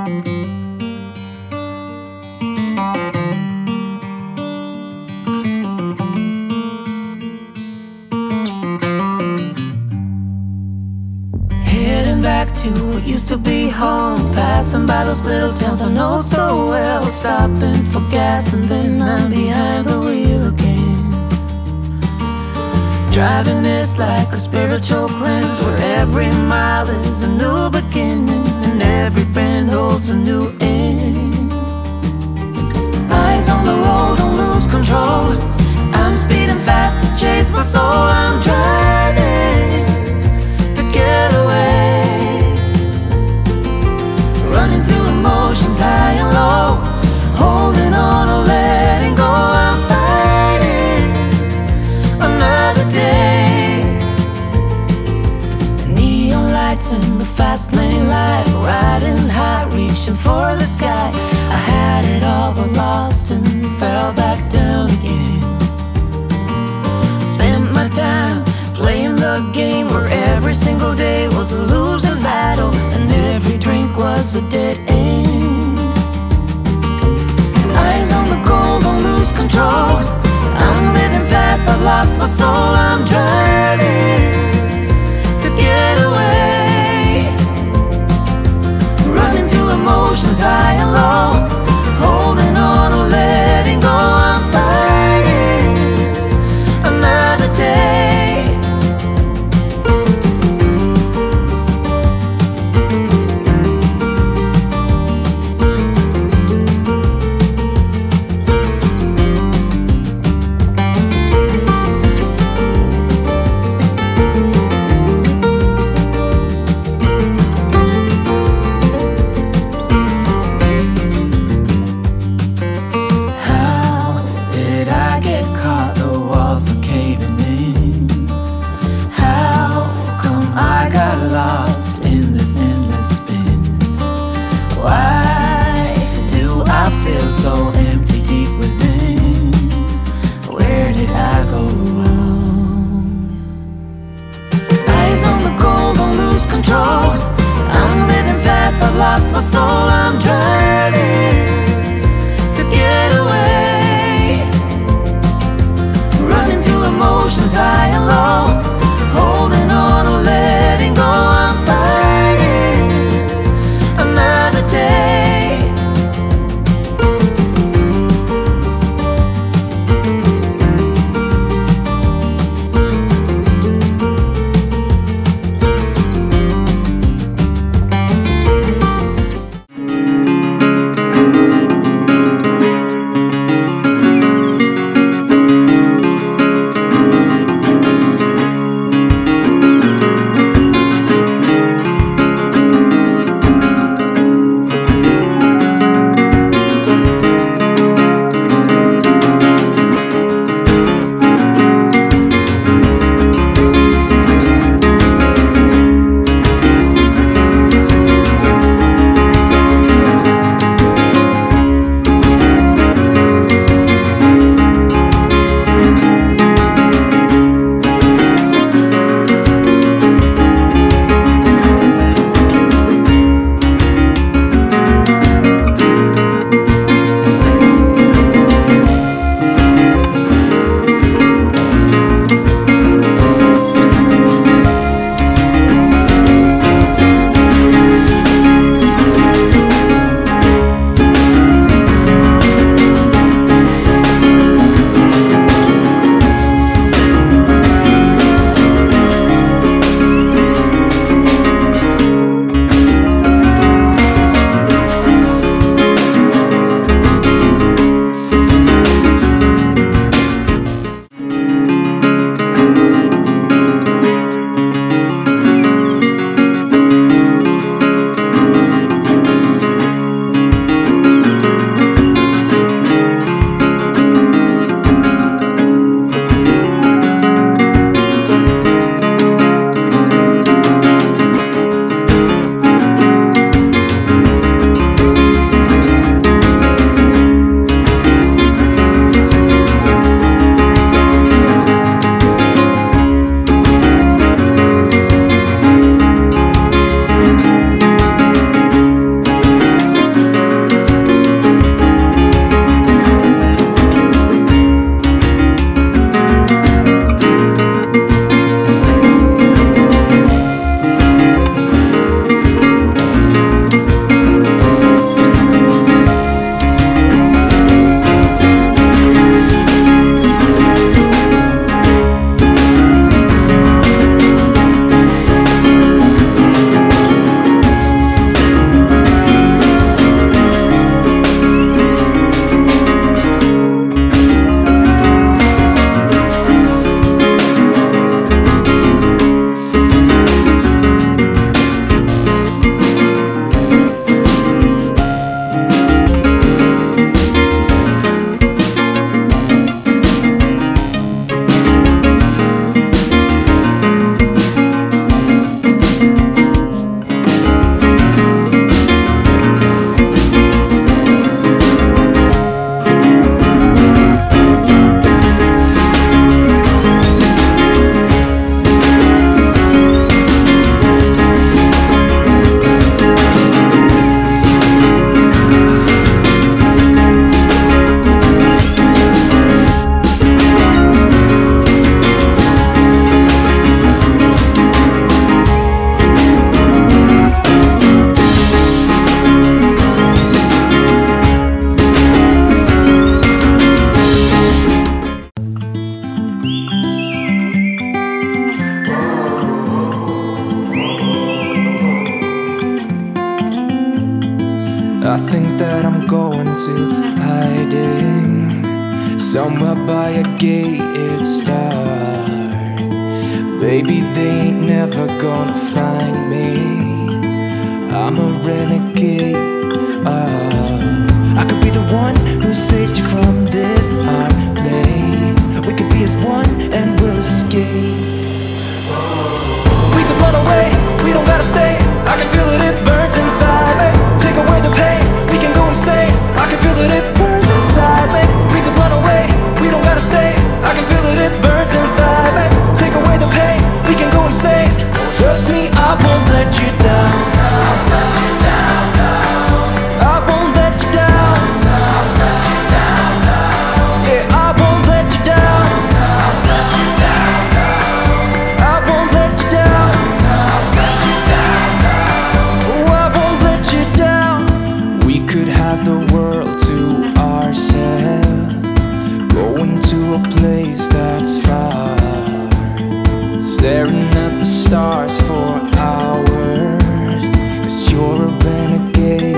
Heading back to what used to be home, passing by those little towns I know so well, stopping for gas and then I'm behind the wheel again. Driving is like a spiritual cleanse, where every mile is a new beginning and every bend holds a new end. Eyes on the road, don't lose control. I'm speeding fast to chase my soul. I'm driving to get away, running through emotions high and low, holding on or letting go. I'm fighting another day. The neon lights in the fast lane life, riding high, reaching for the sky. I had it all but lost and fell back down again. Spent my time playing the game where every single day was a losing battle and every drink was a dead end. Eyes on the goal, don't lose control. I'm living fast, I've lost my soul. I'm driving to get away, running through emotions high and low, holding on or letting go. I'm fighting another day. So empty deep within, where did I go wrong? Eyes on the goal, don't lose control. I'm living fast, I've lost my soul. I'm driving to get away, running through emotions high and low, holding on or letting go. I'm fighting another day. I think that I'm going to hiding somewhere by a gated star. Baby, they ain't never gonna find me. I'm a renegade. I could be the one who saved you from this hard place. We could be as one and we'll escape. We could run away, we don't gotta stay. I can feel it, it burns inside me. Take away the pain, we can go insane. I can feel it, it burns inside me. We could run away, we don't gotta stay. I can feel it, it burns inside me. Take away the pain, we can go insane. Trust me, I won't let you down. I won't let you down. Yeah, I won't let you down. I won't let you down. Oh, I won't let you down. We could have the world to ourselves, going to a place that's far, staring at the stars for hours, 'cause you're a renegade.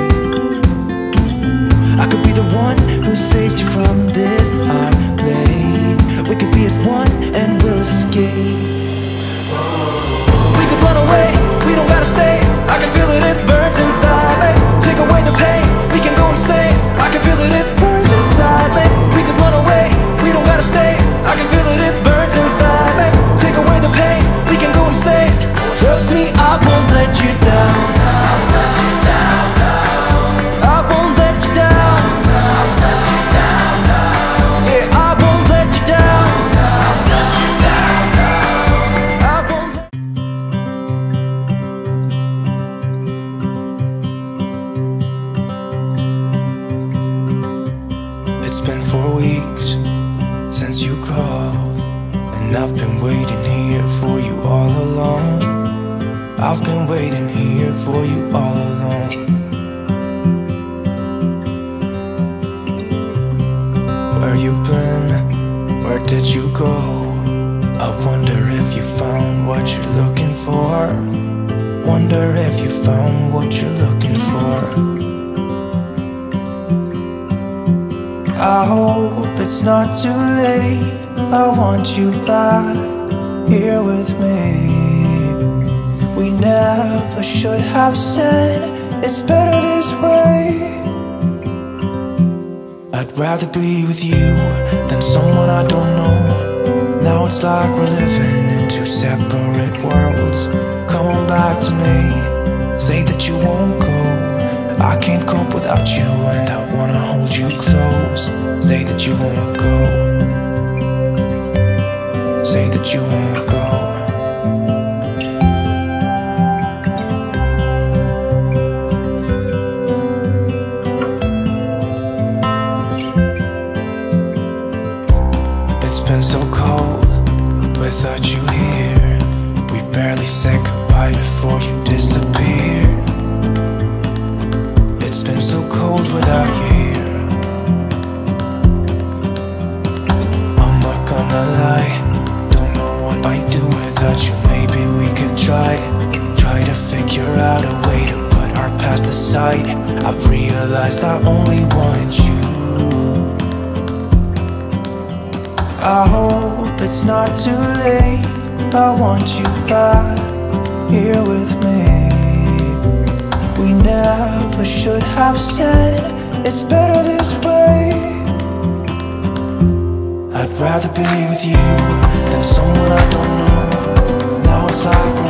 I could be the one who saved you from this hard place. We could be as one and we'll escape. We could run away, we don't gotta stay. I can feel it, it burns inside me. Take away the pain, we can go insane. I can feel it, it burns inside me. We could run away, we don't gotta stay. I can feel it, it burns inside me. Take away the pain, we can go insane. Trust me, I won't let you down. I won't let you down. Yeah, I won't let you down. I won't let. It's been 4 weeks since you called, and I've been waiting here for you all along. I've been waiting here for you all along. Where you been? Where did you go? I wonder if you found what you're looking for. Wonder if you found what you're looking for. I hope it's not too late. I want you back here with me. We never should have said it's better this way. I'd rather be with you than someone I don't know. Now it's like we're living in two separate worlds. Come on back to me, say that you won't go. I can't cope without you and I wanna hold you close. Say that you won't go. Say that you won't go. It's been so cold without you here. We barely said goodbye before you disappeared. It's been so cold without you here. I'm not gonna lie, don't know what I'd do without you. Maybe we could try to figure out a way to put our past aside. I've realized I only want you. I hope it's not too late. I want you back here with me. We never should have said it's better this way. I'd rather be with you than someone I don't know. Now it's like we're